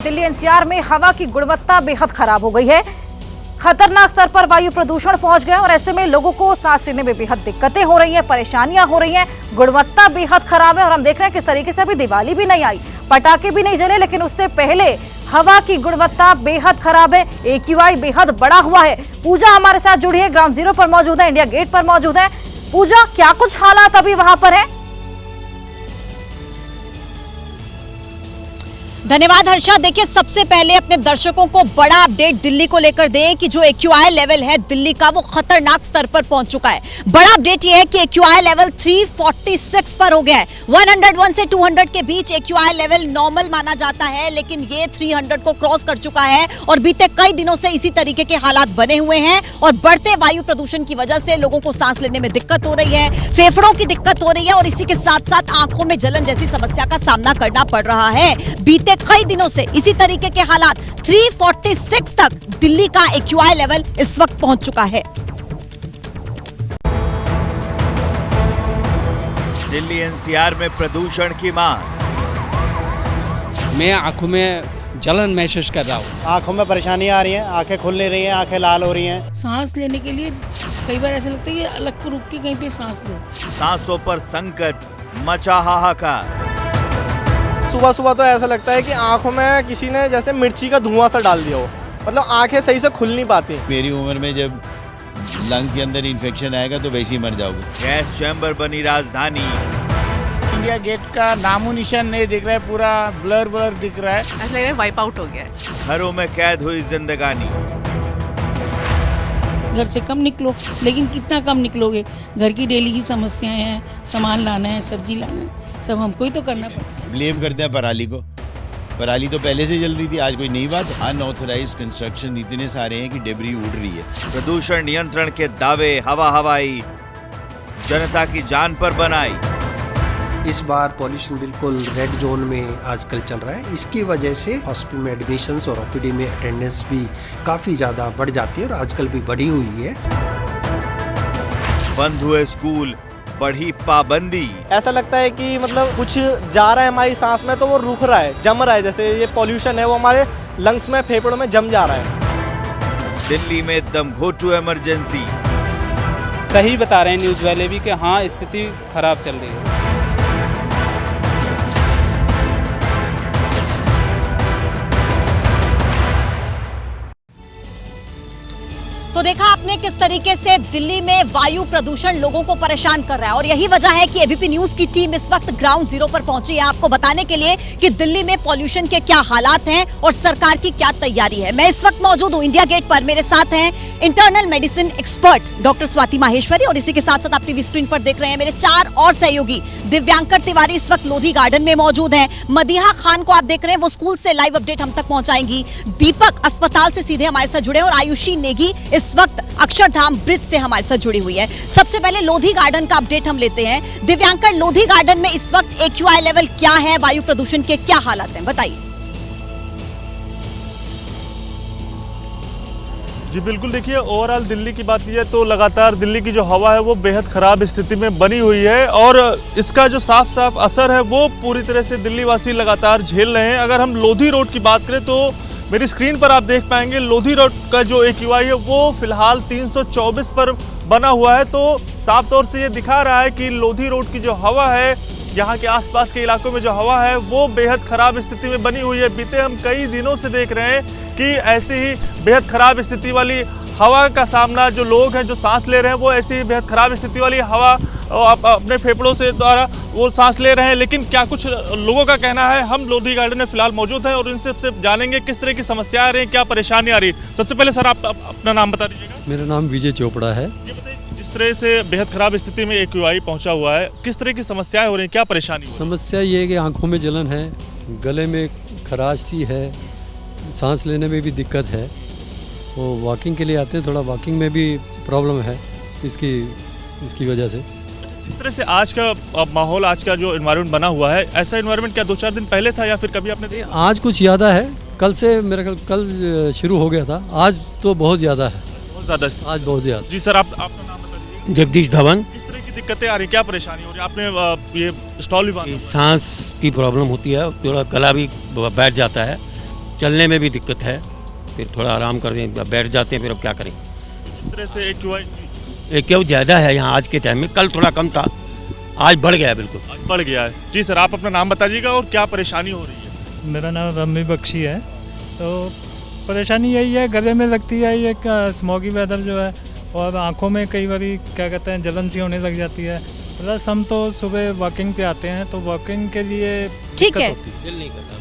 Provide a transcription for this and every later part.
Delhi NCR में हवा की गुणवत्ता बेहद खराब हो गई है। खतरनाक स्तर पर वायु प्रदूषण पहुंच गया और ऐसे में लोगों को सांस लेने में बेहद दिक्कतें हो रही हैं, परेशानियां हो रही हैं, गुणवत्ता बेहद खराब है। और हम देख रहे हैं किस तरीके से अभी दिवाली भी नहीं आई, पटाखे भी नहीं जले, लेकिन उससे पहले हवा की गुणवत्ता बेहद खराब है। AQI बेहद बड़ा हुआ है। पूजा हमारे साथ जुड़ी है, ग्राउंड जीरो पर मौजूद है, इंडिया गेट पर मौजूद है। पूजा, क्या कुछ हालात अभी वहां पर है? धन्यवाद हर्षा। देखिए, सबसे पहले अपने दर्शकों को बड़ा अपडेट दिल्ली को लेकर दें कि जो AQI लेवल है दिल्ली का वो खतरनाक स्तर पर पहुंच चुका है। बड़ा अपडेट ये है कि AQI लेवल 346 पर हो गया है। 101 से 200 के बीच AQI लेवल नॉर्मल माना जाता है, लेकिन ये 300 को क्रॉस कर चुका है और बीते कई दिनों से इसी तरीके के हालात बने हुए हैं। और बढ़ते वायु प्रदूषण की वजह से लोगों को सांस लेने में दिक्कत हो रही है, फेफड़ों की दिक्कत हो रही है और इसी के साथ साथ आंखों में जलन जैसी समस्या का सामना करना पड़ रहा है। बीते कई दिनों से इसी तरीके के हालात 346 तक दिल्ली का AQI लेवल इस वक्त पहुंच चुका है। दिल्ली NCR में प्रदूषण की मार। मैं आंखों में जलन महसूस कर रहा हूँ। आंखों में परेशानी आ रही है, आंखें खुल नहीं रही हैं, आंखें लाल हो रही हैं। सांस लेने के लिए कई बार ऐसा लगता है कि अलग को रुक के कहीं पे सांस लो। सांसों पर संकट, मचा हाहाकार। सुबह सुबह तो ऐसा लगता है कि आंखों में किसी ने जैसे मिर्ची का धुआं सा डाल दिया हो, मतलब आंखें सही से खुल नहीं पाती। मेरी उम्र में जब लंग्स के अंदर इन्फेक्शन आएगा तो वैसे ही मर जाओगे। गैस चैम्बर बनी राजधानी। इंडिया गेट का नामो निशान नहीं दिख रहा है, पूरा ब्लर ब्लर दिख रहा है। ऐसा लग रहा है वाइप आउट हो गया है। घरों में कैद हुई जिंदगानी। घर से कम निकलो, लेकिन कितना कम निकलोगे? घर की डेली की समस्याएं हैं, सामान लाना है, सब्जी लाना है, सब हमको ही तो करना पड़ता है। ब्लेम करते हैं पराली को। पराली तो पहले से जल रही थी, आज कोई नई बात। अनऑथराइज कंस्ट्रक्शन इतने सारे हैं कि डेब्री उड़ रही है। प्रदूषण नियंत्रण के दावे हवा हवाई, जनता की जान पर बनाई। इस बार पॉल्यूशन बिल्कुल रेड जोन में आजकल चल रहा है। इसकी वजह से हॉस्पिटल में एडमिशन्स और OPD में अटेंडेंस भी काफ़ी ज़्यादा बढ़ जाती है और आजकल भी बढ़ी हुई है। बंद हुए स्कूल, बढ़ी पाबंदी। ऐसा लगता है कि मतलब कुछ जा रहा है हमारी सांस में तो वो रुक रहा है, जम रहा है। जैसे ये पॉल्यूशन है वो हमारे लंग्स में, फेफड़ों में जम जा रहा है। दिल्ली में दम घोटू इमरजेंसी। सही बता रहे हैं न्यूज़ वाले भी कि हाँ, स्थिति खराब चल रही है। तो देखा आपने किस तरीके से दिल्ली में वायु प्रदूषण लोगों को परेशान कर रहा है और यही वजह है कि ABP न्यूज की टीम इस वक्त ग्राउंड जीरो पर पहुंची है आपको बताने के लिए कि दिल्ली में पॉल्यूशन के क्या हालात हैं और सरकार की क्या तैयारी है। मैं इस वक्त मौजूद हूं इंडिया गेट पर। मेरे साथ हैं internal medicine expert doctor Swati Maheshwari और इसी के साथ साथ आप टीवी स्क्रीन पर देख रहे हैं मेरे 4 और सहयोगी। दिव्यांकर तिवारी इस वक्त लोधी गार्डन में मौजूद है। मदीहा खान को आप देख रहे हैं, वो स्कूल से लाइव अपडेट हम तक पहुंचाएंगी। दीपक अस्पताल से सीधे हमारे साथ जुड़े और आयुषी नेगी इस वक्त अक्षरधाम ब्रिज से हमारे साथ जुड़ी हुई है। सबसे पहले लोधी गार्डन का अपडेट हम लेते हैं। दिव्यांकर, लोधी गार्डन में इस वक्त AQI लेवल क्या है, वायु प्रदूषण के क्या हालात हैं, बताइए। जी बिल्कुल, देखिए ओवरऑल दिल्ली की बात की तो लगातार दिल्ली की जो हवा है वो बेहद ख़राब स्थिति में बनी हुई है और इसका जो साफ साफ असर है वो पूरी तरह से दिल्ली वासी लगातार झेल रहे हैं। अगर हम लोधी रोड की बात करें तो मेरी स्क्रीन पर आप देख पाएंगे लोधी रोड का जो AQI है वो फिलहाल 324 पर बना हुआ है। तो साफ तौर से ये दिखा रहा है कि लोधी रोड की जो हवा है, यहाँ के आसपास के इलाकों में जो हवा है वो बेहद ख़राब स्थिति में बनी हुई है। बीते हम कई दिनों से देख रहे हैं कि ऐसी ही बेहद ख़राब स्थिति वाली हवा का सामना जो लोग हैं जो सांस ले रहे हैं वो ऐसी ही बेहद ख़राब स्थिति वाली हवा अपने फेफड़ों से द्वारा वो सांस ले रहे हैं। लेकिन क्या कुछ लोगों का कहना है, हम लोधी गार्डन में फिलहाल मौजूद हैं और इनसे जानेंगे किस तरह की समस्या आ रही है, क्या परेशानी आ रही है। सबसे पहले सर आप अपना नाम बता दीजिएगा। मेरा नाम विजय चोपड़ा है। ये बताइए, जिस तरह से बेहद ख़राब स्थिति में AQI पहुंचा हुआ है, किस तरह की समस्याएं हो रही हैं, क्या परेशानी हो रही है? समस्या ये है कि आंखों में जलन है, गले में खराश सी है, सांस लेने में भी दिक्कत है। तो वॉकिंग के लिए आते हैं, थोड़ा वॉकिंग में भी प्रॉब्लम है इसकी वजह से। जिस तरह से आज का माहौल, आज का जो एनवायरनमेंट बना हुआ है, ऐसा एनवायरनमेंट क्या 2-4 दिन पहले था या फिर कभी आपने देखा? आज कुछ ज़्यादा है, कल से मेरा ख्याल कल शुरू हो गया था, आज तो बहुत ज़्यादा है। बहुत ज़्यादा आज बहुत ज़्यादा। जी सर, आपका नाम बता दीजिए। जगदीश धवन। किस तरह की दिक्कतें आ रही, क्या परेशानी हो रही है? आपने ये स्टॉल भी बांधा? सांस की प्रॉब्लम होती है, थोड़ा गला भी बैठ जाता है चलने में भी दिक्कत है, फिर थोड़ा आराम करते हैं, बैठ जाते हैं, फिर अब क्या करें। इस तरह से AQI ज़्यादा है यहाँ आज के टाइम में, कल थोड़ा कम था, आज बढ़ गया है, बिल्कुल आज बढ़ गया है। जी सर, आप अपना नाम बताइएगा और क्या परेशानी हो रही है? मेरा नाम रमी बख्शी है। तो परेशानी यही है, गले में लगती है ये स्मोकी वेदर जो है, और आंखों में कई बार क्या कहते हैं जलन सी होने लग जाती है। प्लस हम तो सुबह वॉकिंग पे आते हैं, तो वॉकिंग के लिए ठीक है। दिल नहीं करता।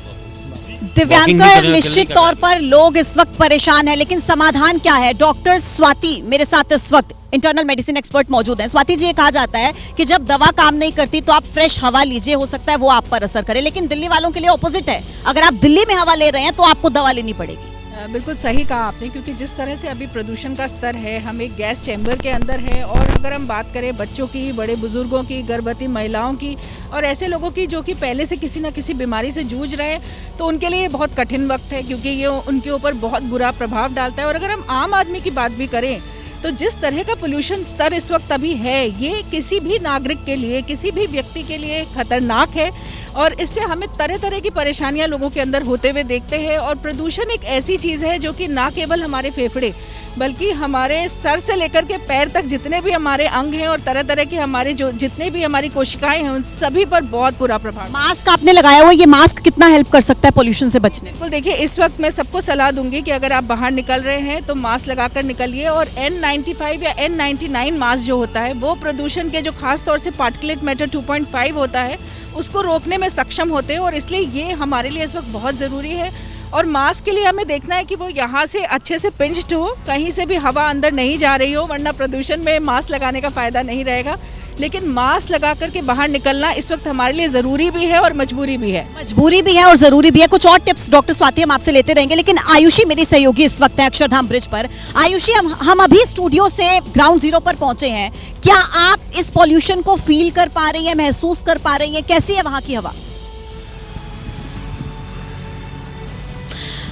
दिव्यांकर, निश्चित तौर पर लोग इस वक्त परेशान है, लेकिन समाधान क्या है? डॉक्टर स्वाति मेरे साथ इस वक्त इंटरनल मेडिसिन एक्सपर्ट मौजूद हैं। स्वाति जी, ये कहा जाता है कि जब दवा काम नहीं करती तो आप फ्रेश हवा लीजिए, हो सकता है वो आप पर असर करे, लेकिन दिल्ली वालों के लिए ऑपोजिट है। अगर आप दिल्ली में हवा ले रहे हैं तो आपको दवा लेनी पड़ेगी। बिल्कुल सही कहा आपने, क्योंकि जिस तरह से अभी प्रदूषण का स्तर है, हम एक गैस चैम्बर के अंदर है, और अगर हम बात करें बच्चों की, बड़े बुजुर्गों की, गर्भवती महिलाओं की और ऐसे लोगों की जो कि पहले से किसी न किसी बीमारी से जूझ रहे हैं, तो उनके लिए ये बहुत कठिन वक्त है, क्योंकि ये उनके ऊपर बहुत बुरा प्रभाव डालता है। और अगर हम आम आदमी की बात भी करें तो जिस तरह का पोल्यूशन स्तर इस वक्त अभी है, ये किसी भी नागरिक के लिए, किसी भी व्यक्ति के लिए खतरनाक है, और इससे हमें तरह तरह की परेशानियां लोगों के अंदर होते हुए देखते हैं। और प्रदूषण एक ऐसी चीज़ है जो कि ना केवल हमारे फेफड़े, बल्कि हमारे सर से लेकर के पैर तक जितने भी हमारे अंग हैं और तरह तरह के हमारे जो जितने भी हमारी कोशिकाएं हैं, उन सभी पर बहुत बुरा प्रभाव। मास्क आपने लगाया हुआ, ये मास्क कितना हेल्प कर सकता है पोल्यूशन से बचने? बिल्कुल, देखिए, इस वक्त मैं सबको सलाह दूंगी कि अगर आप बाहर निकल रहे हैं तो मास्क लगाकर निकलिए, और N95 या N99 मास्क जो होता है वो प्रदूषण के जो खास तौर से पार्टिकुलेट मैटर 2.5 होता है उसको रोकने में सक्षम होते हैं, और इसलिए ये हमारे लिए इस वक्त बहुत ज़रूरी है। और मास्क के लिए हमें देखना है कि वो यहाँ से अच्छे से पिंच्ड हो, कहीं से भी हवा अंदर नहीं जा रही हो, वरना प्रदूषण में मास्क लगाने का फ़ायदा नहीं रहेगा। लेकिन मास्क लगा करके बाहर निकलना इस वक्त हमारे लिए ज़रूरी भी है और मजबूरी भी है। मजबूरी भी है और ज़रूरी भी है। कुछ और टिप्स डॉक्टर स्वाति हम आपसे लेते रहेंगे, लेकिन आयुषी मेरी सहयोगी इस वक्त है अक्षरधाम ब्रिज पर। आयुषी, हम अभी स्टूडियो से ग्राउंड जीरो पर पहुंचे हैं। क्या आप इस पॉल्यूशन को फील कर पा रही हैं, महसूस कर पा रही हैं? कैसी है वहाँ की हवा?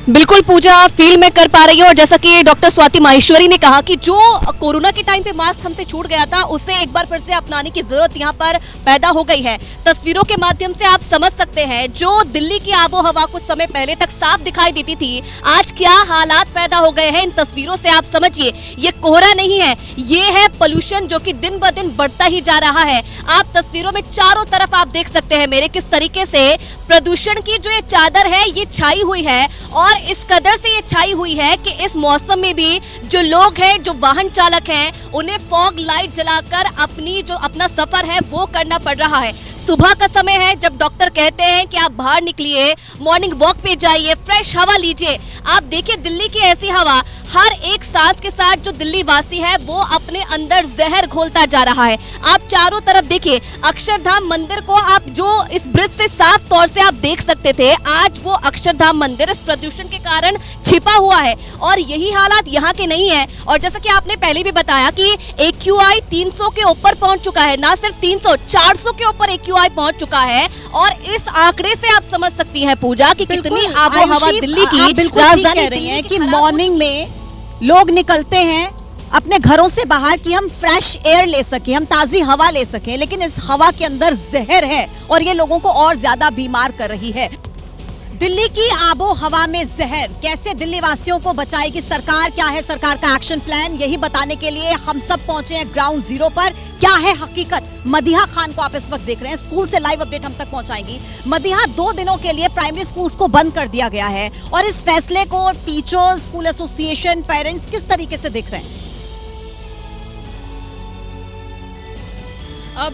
बिल्कुल पूजा, फील में कर पा रही हूँ। और जैसा कि डॉक्टर स्वाति माहेश्वरी ने कहा कि जो कोरोना के टाइम पे मास्क हमसे छूट गया था, उसे एक बार फिर से अपनाने की जरूरत यहाँ पर पैदा हो गई है। तस्वीरों के माध्यम से आप समझ सकते हैं, जो दिल्ली की आबो हवा कुछ समय पहले तक साफ दिखाई देती थी, आज क्या हालात पैदा हो गए हैं इन तस्वीरों से आप समझिए। ये कोहरा नहीं है, ये है पोल्यूशन जो कि दिन ब दिन बढ़ता ही जा रहा है। आप तस्वीरों में चारों तरफ आप देख सकते हैं मेरे किस तरीके से प्रदूषण की जो ये चादर है ये छाई हुई है, और इस कदर से ये छाई हुई है कि इस मौसम में भी जो लोग हैं, जो वाहन चालक हैं, उन्हें फॉग लाइट जलाकर अपना सफर है वो करना पड़ रहा है। सुबह का समय है जब डॉक्टर कहते हैं कि आप बाहर निकलिए, मॉर्निंग वॉक पे जाइए, फ्रेश हवा लीजिए। आप देखिए दिल्ली की ऐसी हवा, हर एक सांस के साथ जो दिल्ली वासी है वो अपने अंदर जहर घोलता जा रहा है। आप चारों तरफ देखिए, अक्षरधाम मंदिर को आप जो इस ब्रिज से साफ तौर से आप देख सकते थे, आज वो अक्षरधाम मंदिर इस प्रदूषण के कारण छिपा हुआ है। और यही हालात यहाँ के नहीं है। और जैसा कि आपने पहले भी बताया कि AQI 300 के ऊपर पहुंच चुका है, ना सिर्फ 300, 400 के ऊपर AQI पहुंच चुका है। और इस आंकड़े से आप समझ सकती हैं पूजा कि कितनी आबो हवा दिल्ली की राजधानी कह रही है कि मॉर्निंग में लोग निकलते हैं अपने घरों से बाहर कि हम फ्रेश एयर ले सके, हम ताजी हवा ले सके, लेकिन इस हवा के अंदर जहर है और ये लोगों को और ज्यादा बीमार कर रही है। दिल्ली की आबो हवा में जहर कैसे दिल्ली वासियों को बचाएगी सरकार? क्या है सरकार का एक्शन प्लान? यही बताने के लिए हम सब पहुंचे हैं ग्राउंड जीरो पर। क्या है हकीकत? मदीहा खान को आप इस वक्त देख रहे हैं, स्कूल से लाइव अपडेट हम तक पहुंचाएंगी। मदीहा 2 दिनों के लिए प्राइमरी स्कूल्स को बंद कर दिया गया है, और इस फैसले को टीचर्स, स्कूल एसोसिएशन, पेरेंट्स किस तरीके से देख रहे हैं?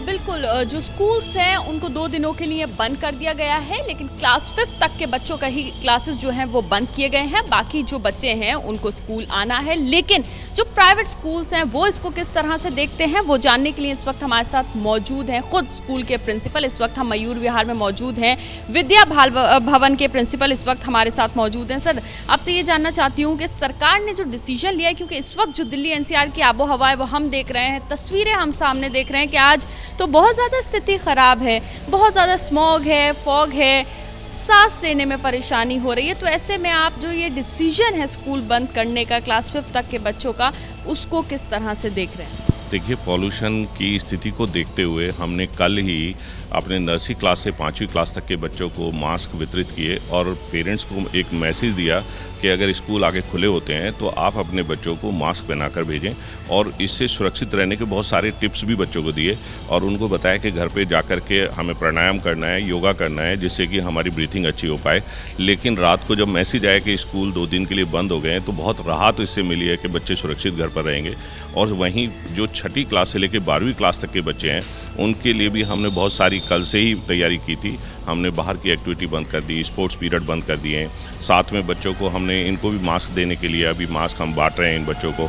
बिल्कुल, जो स्कूल्स हैं उनको 2 दिनों के लिए बंद कर दिया गया है, लेकिन क्लास 5 तक के बच्चों का ही क्लासेस जो हैं वो बंद किए गए हैं। बाकी जो बच्चे हैं उनको स्कूल आना है। लेकिन जो प्राइवेट स्कूल्स हैं वो इसको किस तरह से देखते हैं वो जानने के लिए इस वक्त हमारे साथ मौजूद हैं खुद स्कूल के प्रिंसिपल। इस वक्त हम मयूर विहार में मौजूद हैं, विद्या भवन के प्रिंसिपल इस वक्त हमारे साथ मौजूद हैं। सर, आपसे ये जानना चाहती हूँ कि सरकार ने जो डिसीजन लिया है, क्योंकि इस वक्त जो दिल्ली NCR की आबो हवा है वो हम देख रहे हैं, तस्वीरें हम सामने देख रहे हैं कि आज तो बहुत ज़्यादा स्थिति ख़राब है, बहुत ज़्यादा स्मॉग है, फॉग है, सांस लेने में परेशानी हो रही है। तो ऐसे में आप जो ये डिसीजन है स्कूल बंद करने का क्लास 5 तक के बच्चों का, उसको किस तरह से देख रहे हैं? देखिए, पॉल्यूशन की स्थिति को देखते हुए हमने कल ही अपने नर्सरी क्लास से 5वीं क्लास तक के बच्चों को मास्क वितरित किए और पेरेंट्स को एक मैसेज दिया कि अगर स्कूल आगे खुले होते हैं तो आप अपने बच्चों को मास्क पहनाकर भेजें, और इससे सुरक्षित रहने के बहुत सारे टिप्स भी बच्चों को दिए और उनको बताया कि घर पे जाकर के हमें प्राणायाम करना है, योगा करना है, जिससे कि हमारी ब्रीथिंग अच्छी हो पाए। लेकिन रात को जब मैसेज आया कि स्कूल 2 दिन के लिए बंद हो गए हैं तो बहुत राहत इससे मिली है कि बच्चे सुरक्षित घर पर रहेंगे। और वहीं जो 6ठी क्लास से लेकर 12वीं क्लास तक के बच्चे हैं उनके लिए भी हमने बहुत सारी कल से ही तैयारी की थी। हमने बाहर की एक्टिविटी बंद कर दी, स्पोर्ट्स पीरियड बंद कर दिए हैं। साथ में बच्चों को हमने इनको भी मास्क देने के लिए अभी मास्क हम बांट रहे हैं इन बच्चों को।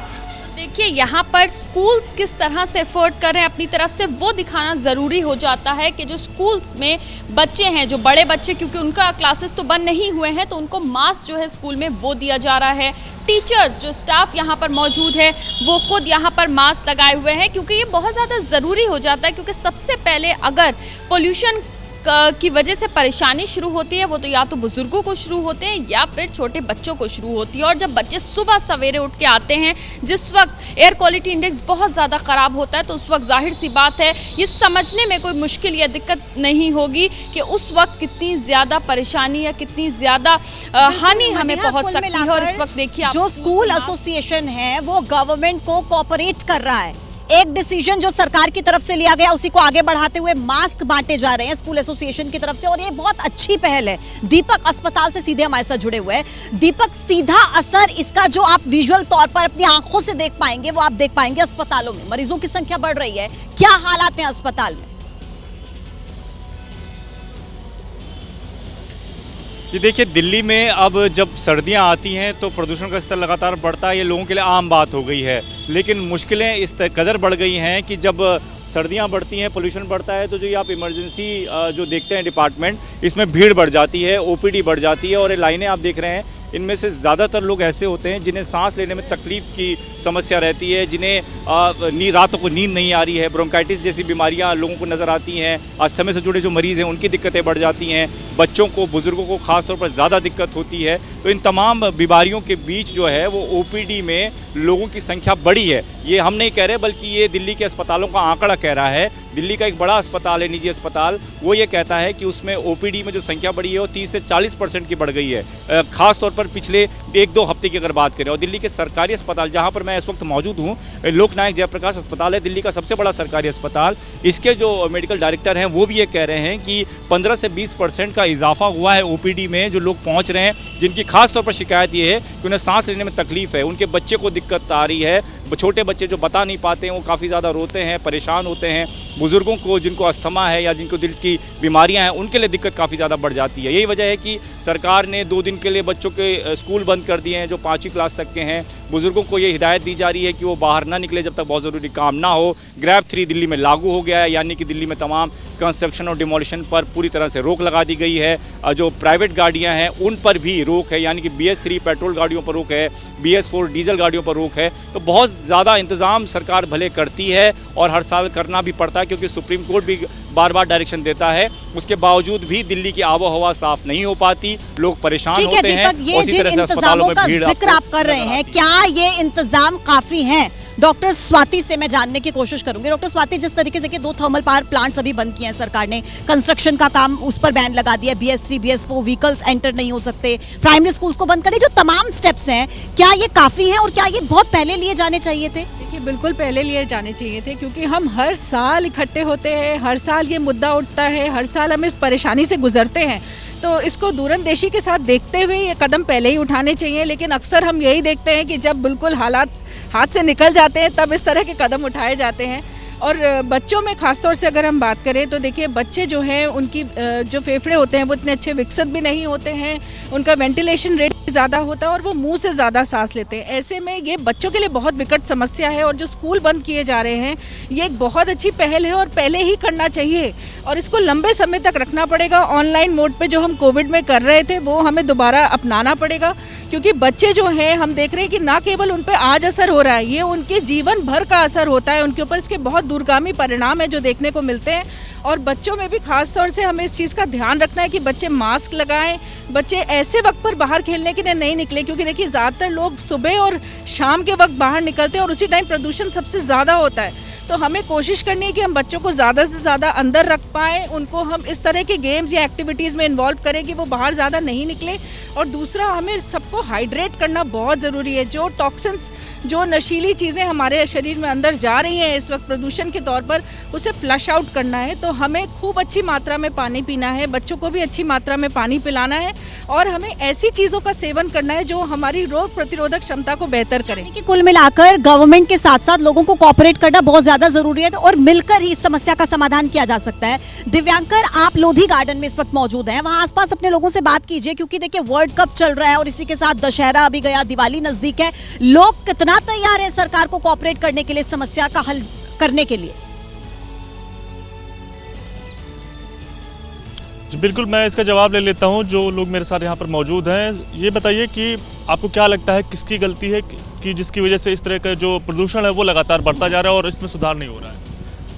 देखिए, यहाँ पर स्कूल्स किस तरह से एफर्ट कर रहे हैं अपनी तरफ से, वो दिखाना ज़रूरी हो जाता है कि जो स्कूल्स में बच्चे हैं, जो बड़े बच्चे, क्योंकि उनका क्लासेस तो बंद नहीं हुए हैं, तो उनको मास्क जो है स्कूल में वो दिया जा रहा है। टीचर्स, जो स्टाफ यहाँ पर मौजूद है, वो खुद यहाँ पर मास्क लगाए हुए हैं, क्योंकि ये बहुत ज़्यादा ज़रूरी हो जाता है। क्योंकि सबसे पहले अगर पोल्यूशन की वजह से परेशानी शुरू होती है, वो तो या तो बुजुर्गों को शुरू होते हैं या फिर छोटे बच्चों को शुरू होती है। और जब बच्चे सुबह सवेरे उठ के आते हैं, जिस वक्त एयर क्वालिटी इंडेक्स बहुत ज़्यादा ख़राब होता है, तो उस वक्त जाहिर सी बात है ये समझने में कोई मुश्किल या दिक्कत नहीं होगी कि उस वक्त कितनी ज़्यादा परेशानी या कितनी ज़्यादा हानि हमें पहुँच सकती है। और इस वक्त देखिए, जो स्कूल एसोसिएशन है वो गवर्नमेंट को कोऑपरेट कर रहा है। एक डिसीजन जो सरकार की तरफ से लिया गया उसी को आगे बढ़ाते हुए मास्क बांटे जा रहे हैं स्कूल एसोसिएशन की तरफ से, और ये बहुत अच्छी पहल है। दीपक अस्पताल से सीधे हमारे साथ जुड़े हुए हैं। दीपक, सीधा असर इसका जो आप विजुअल तौर पर अपनी आंखों से देख पाएंगे वो आप देख पाएंगे अस्पतालों में मरीजों की संख्या बढ़ रही है। क्या हालात हैं अस्पताल में? ये देखिए, दिल्ली में अब जब सर्दियां आती हैं तो प्रदूषण का स्तर लगातार बढ़ता है, ये लोगों के लिए आम बात हो गई है। लेकिन मुश्किलें इस कदर बढ़ गई हैं कि जब सर्दियां बढ़ती हैं, पोल्यूशन बढ़ता है, तो जो ये आप इमरजेंसी जो देखते हैं डिपार्टमेंट, इसमें भीड़ बढ़ जाती है, ओपीडी बढ़ जाती है। और ये लाइनें आप देख रहे हैं, इनमें से ज़्यादातर लोग ऐसे होते हैं जिन्हें सांस लेने में तकलीफ की समस्या रहती है, जिन्हें रातों को नींद नहीं आ रही है, ब्रोंकाइटिस जैसी बीमारियां लोगों को नज़र आती हैं, अस्थमा से जुड़े जो मरीज़ हैं उनकी दिक्कतें बढ़ जाती हैं, बच्चों को, बुज़ुर्गों को ख़ास तौर पर ज़्यादा दिक्कत होती है। तो इन तमाम बीमारियों के बीच जो है वो ओपीडी में लोगों की संख्या बढ़ी है। ये हम नहीं कह रहे, बल्कि ये दिल्ली के अस्पतालों का आंकड़ा कह रहा है। दिल्ली का एक बड़ा अस्पताल है, निजी अस्पताल, वो ये कहता है कि उसमें ओपीडी में जो संख्या बढ़ी है वो 30 से 40% की बढ़ गई है, खास तौर पर पिछले 1-2 हफ्ते की अगर बात करें। और दिल्ली के सरकारी अस्पताल, जहां पर मैं इस वक्त मौजूद हूं, लोकनायक जयप्रकाश अस्पताल है, दिल्ली का सबसे बड़ा सरकारी अस्पताल। इसके जो मेडिकल डायरेक्टर हैं वो भी ये कह रहे हैं कि 15 से 20% का इजाफा हुआ है ओपीडी में, जो लोग पहुंच रहे हैं, जिनकी खास तौर पर शिकायत ये है कि उन्हें सांस लेने में तकलीफ है, उनके बच्चे को दिक्कत आ रही है। छोटे बच्चे जो बता नहीं पाते हैं वो काफ़ी ज़्यादा रोते हैं, परेशान होते हैं। बुजुर्गों को, जिनको अस्थमा है या जिनको दिल की बीमारियां हैं, उनके लिए दिक्कत काफ़ी ज़्यादा बढ़ जाती है। यही वजह है कि सरकार ने 2 दिन के लिए बच्चों के स्कूल बंद कर दिए हैं जो 5वीं क्लास तक के हैं। बुजुर्गों को ये हिदायत दी जा रही है कि वो बाहर ना निकले जब तक बहुत ज़रूरी काम ना हो। ग्रैब 3 दिल्ली में लागू हो गया है, यानी कि दिल्ली में तमाम कंस्ट्रक्शन और डिमोलिशन पर पूरी तरह से रोक लगा दी गई है। जो प्राइवेट गाड़ियाँ हैं उन पर भी रोक है, यानी कि BS3 पेट्रोल गाड़ियों पर रोक है, BS4 डीजल गाड़ियों पर रोक है। तो बहुत ज़्यादा इंतज़ाम सरकार भले करती है और हर साल करना भी पड़ता है, क्योंकि सुप्रीम कोर्ट भी बार बार डायरेक्शन देता है। उसके बावजूद भी दिल्ली की आबो हवा साफ नहीं हो पाती, लोग परेशान होते हैं। ये जिन इंतजामों का जिक्र आप कर रहे हैं, क्या ये इंतजाम काफी हैं? डॉक्टर स्वाति से मैं जानने की कोशिश करूंगी। डॉक्टर स्वाति, जिस तरीके से 2 थर्मल पावर प्लांट्स अभी बंद किए हैं सरकार ने, कंस्ट्रक्शन का काम उस पर बैन लगा दिया, BS3 BS4 व्हीकल्स एंटर नहीं हो सकते, प्राइमरी स्कूल्स को बंद करने, जो तमाम स्टेप्स हैं, क्या ये काफी हैं और क्या ये बहुत पहले लिए जाने चाहिए थे? देखिए, बिल्कुल पहले लिए जाने चाहिए थे, क्योंकि हम हर साल इकट्ठे होते हैं, हर साल ये मुद्दा उठता है, हर साल हम इस परेशानी से गुजरते हैं। तो इसको दूरंदेशी के साथ देखते हुए ये कदम पहले ही उठाने चाहिए। लेकिन अक्सर हम यही देखते हैं कि जब बिल्कुल हालात हाथ से निकल जाते हैं तब इस तरह के कदम उठाए जाते हैं। और बच्चों में ख़ासतौर से अगर हम बात करें तो देखिए, बच्चे जो हैं उनकी जो फेफड़े होते हैं वो इतने अच्छे विकसित भी नहीं होते हैं, उनका वेंटिलेशन रेट ज़्यादा होता है और वो मुंह से ज़्यादा सांस लेते हैं। ऐसे में ये बच्चों के लिए बहुत विकट समस्या है। और जो स्कूल बंद किए जा रहे हैं, ये एक बहुत अच्छी पहल है और पहले ही करना चाहिए और इसको लंबे समय तक रखना पड़ेगा। ऑनलाइन मोड पे जो हम कोविड में कर रहे थे वो हमें दोबारा अपनाना पड़ेगा। क्योंकि बच्चे जो हैं हम देख रहे हैं कि ना केवल उन पे आज असर हो रहा है, ये उनके जीवन भर का असर होता है उनके ऊपर। इसके बहुत दूरगामी परिणाम है जो देखने को मिलते हैं। और बच्चों में भी खास तौर से हमें इस चीज़ का ध्यान रखना है कि बच्चे मास्क लगाएं, बच्चे ऐसे वक्त पर बाहर खेलने के लिए नहीं निकले, क्योंकि देखिए ज़्यादातर लोग सुबह और शाम के वक्त बाहर निकलते हैं और उसी टाइम प्रदूषण सबसे ज़्यादा होता है। तो हमें कोशिश करनी है कि हम बच्चों को ज़्यादा से ज़्यादा अंदर रख पाएँ, उनको हम इस तरह के गेम्स या एक्टिविटीज़ में इन्वॉल्व करें कि वो बाहर ज़्यादा नहीं निकले। और दूसरा, हमें सबको हाइड्रेट करना बहुत ज़रूरी है। जो टॉक्सिन्स, जो नशीली चीज़ें हमारे शरीर में अंदर जा रही हैं इस वक्त प्रदूषण के तौर पर, उसे फ्लश आउट करना है। तो हमें खूब अच्छी मात्रा में पानी पीना है, बच्चों को भी अच्छी मात्रा में पानी पिलाना है और हमें ऐसी चीज़ों का सेवन करना है जो हमारी रोग प्रतिरोधक क्षमता को बेहतर करें। कि कुल मिलाकर गवर्नमेंट के साथ साथ लोगों को कोऑपरेट करना बहुत ज्यादा जरूरी है और मिलकर ही इस समस्या का समाधान किया जा सकता है। दिव्यांकर, आप लोधी गार्डन में इस वक्त मौजूद हैं, वहां आसपास अपने लोगों से बात कीजिए, क्योंकि देखिए वर्ल्ड कप चल रहा है और इसी के साथ दशहरा अभी गया, दिवाली नजदीक है। लोग कितना तैयार है सरकार को कोऑपरेट करने के लिए, समस्या का हल करने के लिए? बिल्कुल, मैं इसका जवाब ले लेता हूं। जो लोग मेरे साथ यहाँ पर मौजूद हैं, ये बताइए कि आपको क्या लगता है किसकी गलती है कि जिसकी वजह से इस तरह का जो प्रदूषण है वो लगातार बढ़ता जा रहा है और इसमें सुधार नहीं हो रहा है?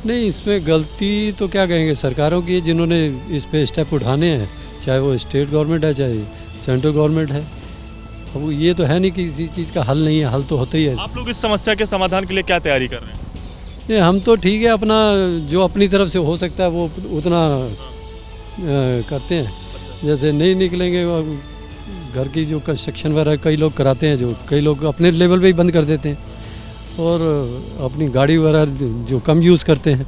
नहीं, इसमें गलती तो क्या कहेंगे, सरकारों की, जिन्होंने इस पे स्टेप उठाने हैं, चाहे वो स्टेट गवर्नमेंट है चाहे सेंट्रल गवर्नमेंट है। अब ये तो है नहीं कि किसी चीज़ का हल नहीं है, हल तो होता ही है। आप लोग इस समस्या के समाधान के लिए क्या तैयारी कर रहे हैं? नहीं, हम तो ठीक है, अपना जो अपनी तरफ से हो सकता है वो उतना करते हैं। जैसे नहीं निकलेंगे, घर की जो कंस्ट्रक्शन वगैरह कई लोग कराते हैं, जो कई लोग अपने लेवल पे ही बंद कर देते हैं और अपनी गाड़ी वगैरह जो कम यूज़ करते हैं।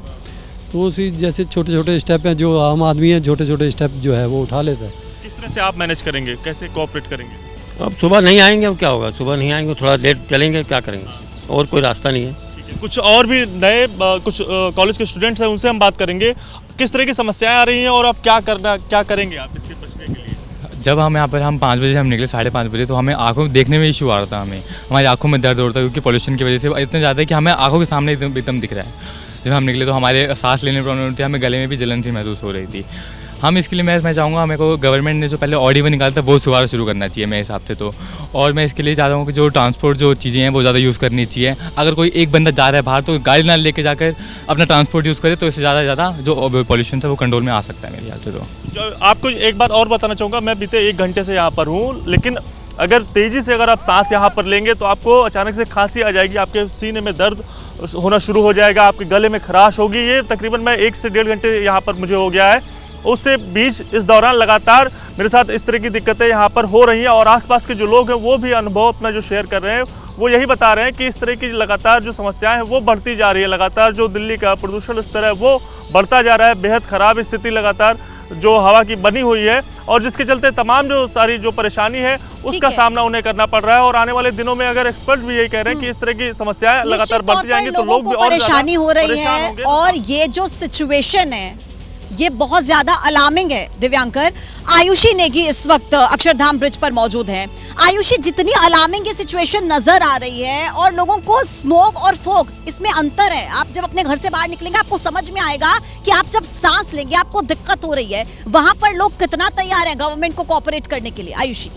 तो उसी जैसे छोटे छोटे स्टेप हैं, जो आम आदमी है छोटे छोटे स्टेप जो है वो उठा लेता है। किस तरह से आप मैनेज करेंगे, कैसे कोऑपरेट करेंगे? अब सुबह नहीं आएंगे, अब क्या होगा, सुबह नहीं आएंगे, थोड़ा लेट चलेंगे, क्या करेंगे, और कोई रास्ता नहीं है। कुछ और भी नए कुछ कॉलेज के स्टूडेंट्स हैं, उनसे हम बात करेंगे। किस तरह की समस्याएं आ रही हैं और आप क्या करेंगे आप इसके बचने के लिए? जब हम यहाँ पर 5 बजे हम निकले, 5:30 बजे, तो हमें आंखों देखने में इशू आ रहा था। हमारी आंखों में दर्द हो रहा था, क्योंकि पोल्यूशन की वजह से इतना ज़्यादा है कि हमें आंखों के सामने एकदम दिख रहा है। जब हम निकले तो हमारे सांस लेने में प्रॉब्लम हो रही थी, हमें गले में भी जलन सी महसूस हो रही थी। हम इसके लिए मैं चाहूँगा, मेरे को गवर्नमेंट ने जो पहले ऑडिबल निकाला था वो दोबारा शुरू करना चाहिए मेरे हिसाब से तो। और मैं इसके लिए चाहता हूँ कि जो ट्रांसपोर्ट जो चीज़ें हैं वो ज़्यादा यूज़ करनी चाहिए। अगर कोई एक बंदा जा रहा है बाहर तो गाड़ी ना लेके जाकर अपना ट्रांसपोर्ट यूज़ करे, तो इससे ज़्यादा जो पॉल्यूशन था वो कंट्रोल में आ सकता है मेरे ख्याल से। तो आपको एक बात और बताना चाहूँगा, मैं बीते 1 घंटे से यहाँ पर हूँ, लेकिन अगर तेज़ी से अगर आप सांस यहाँ पर लेंगे तो आपको अचानक से खांसी आ जाएगी, आपके सीने में दर्द होना शुरू हो जाएगा, आपके गले में खराश होगी। ये तकरीबन मैं 1 से 1.5 घंटे यहाँ पर मुझे हो गया है। उससे बीच इस दौरान लगातार मेरे साथ इस तरह की दिक्कतें यहाँ पर हो रही हैं और आसपास के जो लोग हैं वो भी अनुभव अपना जो शेयर कर रहे हैं वो यही बता रहे हैं कि इस तरह की लगातार जो समस्याएं हैं वो बढ़ती जा रही है। लगातार जो दिल्ली का प्रदूषण स्तर है वो बढ़ता जा रहा है, बेहद ख़राब स्थिति लगातार जो हवा की बनी हुई है और जिसके चलते तमाम जो सारी जो परेशानी है उसका सामना उन्हें करना पड़ रहा है। और आने वाले दिनों में अगर एक्सपर्ट भी यही कह रहे हैं कि इस तरह की समस्याएं लगातार बढ़ती जाएंगी तो लोग भी और परेशानी हो रही है। और ये जो सिचुएशन है ये बहुत ज्यादा अलार्मिंग है। दिव्यांकर, आयुषी नेगी इस वक्त अक्षरधाम ब्रिज पर मौजूद है। आयुषी, जितनी अलार्मिंग ये सिचुएशन नजर आ रही है और लोगों को स्मोक और फोग, इसमें अंतर है। आप जब अपने घर से बाहर निकलेंगे आपको समझ में आएगा कि आप जब सांस लेंगे आपको दिक्कत हो रही है। वहां पर लोग कितना तैयार है गवर्नमेंट को कोऑपरेट करने के लिए? आयुषी।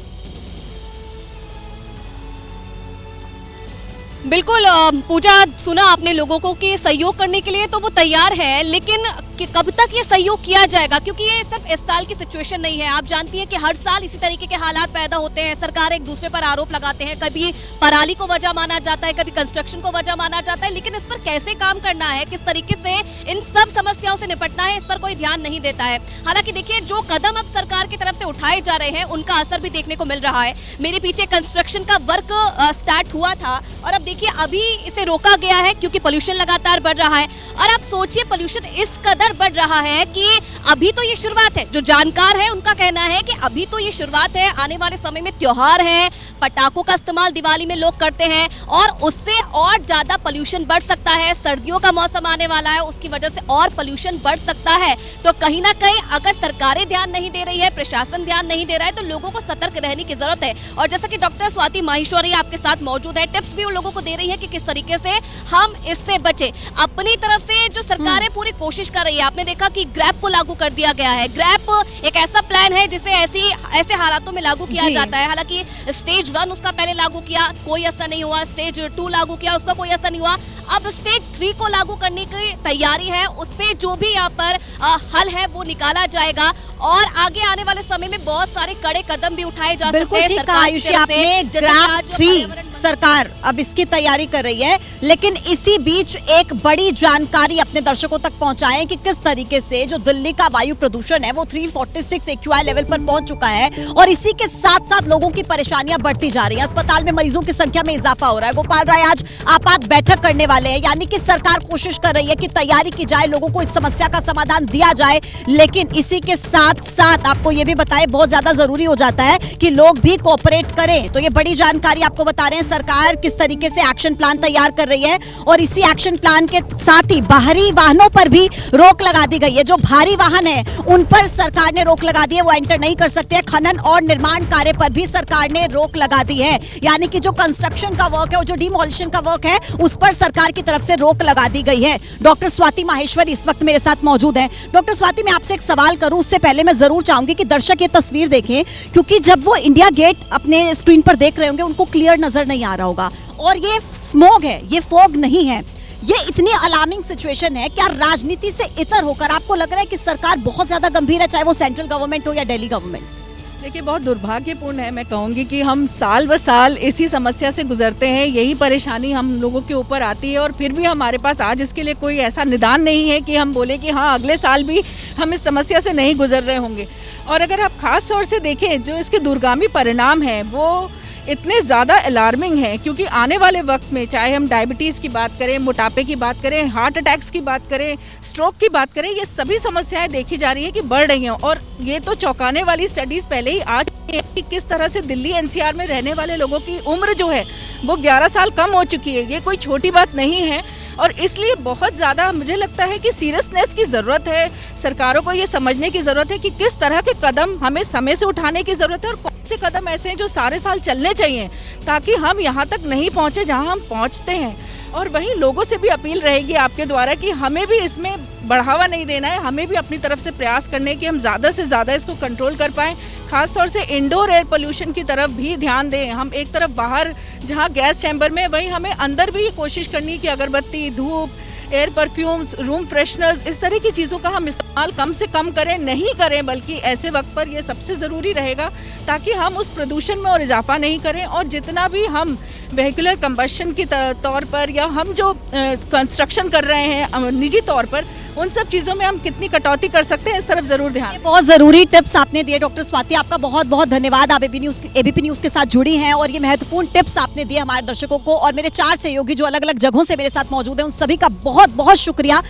बिल्कुल पूजा, सुना आपने लोगों को कि सहयोग करने के लिए तो वो तैयार है, लेकिन कि कब तक ये सहयोग किया जाएगा? क्योंकि ये सिर्फ इस साल की सिचुएशन नहीं है। आप जानती हैं कि हर साल इसी तरीके के हालात पैदा होते हैं। सरकार एक दूसरे पर आरोप लगाते हैं, कभी पराली को वजह माना जाता है, कभी कंस्ट्रक्शन को वजह माना जाता है, लेकिन इस पर कैसे काम करना है, किस तरीके से इन सब समस्याओं से निपटना है, इस पर कोई ध्यान नहीं देता है। हालांकि देखिए, जो कदम अब सरकार की तरफ से उठाए जा रहे हैं उनका असर भी देखने को मिल रहा है। मेरे पीछे कंस्ट्रक्शन का वर्क स्टार्ट हुआ था और अब देखिए अभी इसे रोका गया है क्योंकि पोल्यूशन लगातार बढ़ रहा है। और आप सोचिए, पोल्यूशन इस कदर बढ़ रहा है कि अभी तो ये शुरुआत है। जो जानकार है उनका कहना है कि अभी तो ये शुरुआत है, आने वाले समय में त्योहार है, पटाखों का इस्तेमाल दिवाली में लोग करते हैं और उससे और ज्यादा पोल्यूशन बढ़ सकता है। सर्दियों का मौसम आने वाला है, उसकी वजह से और पोल्यूशन बढ़ सकता है। तो कहीं ना कहीं अगर सरकारें ध्यान नहीं दे रही है, प्रशासन ध्यान नहीं दे रहा है, तो लोगों को सतर्क रहने की जरूरत है। और जैसा कि डॉक्टर स्वाति माहेश्वरी आपके साथ मौजूद है, टिप्स भी उन लोगों को दे रही है कि किस तरीके से हम इससे बचे। अपनी तरफ से जो सरकारें पूरी कोशिश कर रही है, है। आपने देखा कि ग्रैब को लागू कर दिया गया है। ग्रैब एक ऐसा प्लान है जिसे ऐसे हालातों में लागू किया जाता है। हालांकि स्टेज 1 उसका पहले लागू किया, कोई असर नहीं हुआ। स्टेज 2 लागू किया, उसका कोई असर नहीं हुआ। अब स्टेज 3 को लागू करने की तैयारी है। उस पे जो भी यहाँ पर हल है वो निकाला जाएगा और आगे आने वाले समय में बहुत सारे कड़े कदम भी उठाए जा सकते हैं। बिल्कुल ठीक कहा आयुषी आपने। ग्रैब 3 सरकार अब इसकी तैयारी कर रही है, लेकिन इसी बीच एक बड़ी जानकारी अपने दर्शकों तक पहुंचाएं कि किस तरीके से जो दिल्ली का वायु प्रदूषण है वो 346 एक्यूआई लेवल पर पहुंच चुका है और इसी के साथ साथ लोगों की परेशानियां बढ़ती जा रही हैं। अस्पताल में मरीजों की संख्या में इजाफा हो रहा है। गोपाल राय आज आपात बैठक करने वाले हैं, यानी कि सरकार कोशिश कर रही है कि तैयारी की जाए, लोगों को इस समस्या का समाधान दिया जाए, लेकिन इसी के साथ साथ आपको ये भी बताएं बहुत ज्यादा जरूरी हो जाता है कि लोग भी कोऑपरेट करें। तो ये बड़ी जानकारी आपको बता रहे हैं सरकार किस तरीके से एक्शन प्लान तैयार कर रही है और इसी एक्शन प्लान के साथ ही बाहरी वाहनों पर भी रोक लगा दी गई है। जो भारी वाहन है उन पर सरकार ने रोक लगा दी है, वो एंटर नहीं कर सकते। खनन और निर्माण कार्य पर भी सरकार ने रोक लगा दी है, यानी कि जो कंस्ट्रक्शन का वर्क है और जो डिमोलिशन का वर्क है उस पर सरकार की तरफ से रोक लगा दी गई है। डॉक्टर स्वाति माहेश्वरी इस वक्त मेरे साथ मौजूद है। डॉक्टर स्वाति, मैं आपसे एक सवाल करूं उससे पहले मैं जरूर चाहूंगी कि दर्शक ये तस्वीर देखें, क्योंकि जब वो इंडिया गेट अपने स्क्रीन पर देख रहे होंगे उनको क्लियर नजर नहीं आ रहा होगा और ये स्मोग है, ये फॉग नहीं है। ये इतनी अलार्मिंग सिचुएशन है। क्या राजनीति से इतर होकर आपको लग रहा है कि सरकार बहुत ज्यादा गंभीर है, चाहे वो सेंट्रल गवर्नमेंट हो या दिल्ली गवर्नमेंट? देखिए, बहुत दुर्भाग्यपूर्ण है। मैं कहूँगी कि हम साल ब साल इसी समस्या से गुजरते हैं, यही परेशानी हम लोगों के ऊपर आती है और फिर भी हमारे पास आज इसके लिए कोई ऐसा निदान नहीं है कि हम बोले कि हाँ अगले साल भी हम इस समस्या से नहीं गुजर रहे होंगे। और अगर आप खास तौर से देखें जो इसके दूरगामी परिणाम हैं वो इतने ज़्यादा अलार्मिंग है, क्योंकि आने वाले वक्त में चाहे हम डायबिटीज़ की बात करें, मोटापे की बात करें, हार्ट अटैक्स की बात करें, स्ट्रोक की बात करें, ये सभी समस्याएं देखी जा रही है कि बढ़ रही हैं। और ये तो चौंकाने वाली स्टडीज़ पहले ही आ चुकी है कि किस तरह से दिल्ली एनसीआर में रहने वाले लोगों की उम्र जो है वो 11 साल कम हो चुकी है। ये कोई छोटी बात नहीं है और इसलिए बहुत ज़्यादा मुझे लगता है कि सीरियसनेस की ज़रूरत है। सरकारों को ये समझने की ज़रूरत है कि किस तरह के कदम हमें समय से उठाने की ज़रूरत है और कौन से कदम ऐसे हैं जो सारे साल चलने चाहिए ताकि हम यहाँ तक नहीं पहुँचे जहाँ हम पहुँचते हैं। और वहीं लोगों से भी अपील रहेगी आपके द्वारा कि हमें भी इसमें बढ़ावा नहीं देना है, हमें भी अपनी तरफ से प्रयास करने कि हम ज़्यादा से ज़्यादा इसको कंट्रोल कर पाएँ। खास तौर से इंडोर एयर पोल्यूशन की तरफ भी ध्यान दें। हम एक तरफ बाहर जहाँ गैस चैम्बर में, वहीं हमें अंदर भी कोशिश करनी कि अगरबत्ती, धूप, एयर परफ्यूम्स, रूम फ्रेशनर्स, इस तरह की चीज़ों का हम इस्तेमाल कम से कम करें, नहीं करें, बल्कि ऐसे वक्त पर ये सबसे ज़रूरी रहेगा ताकि हम उस प्रदूषण में और इजाफा नहीं करें। और जितना भी हम वेहिकुलर कंबशन की तौर पर या हम जो कंस्ट्रक्शन कर रहे हैं निजी तौर पर, उन सब चीज़ों में हम कितनी कटौती कर सकते हैं इस तरफ जरूर ध्यान। बहुत ज़रूरी टिप्स आपने दिए डॉक्टर स्वाति, आपका बहुत बहुत धन्यवाद। आप एबीपी न्यूज़ के साथ जुड़ी हैं और ये महत्वपूर्ण टिप्स आपने दिए हमारे दर्शकों को। और मेरे 4 सहयोगी जो अलग अलग जगहों से मेरे साथ मौजूद हैं उन सभी का बहुत बहुत शुक्रिया।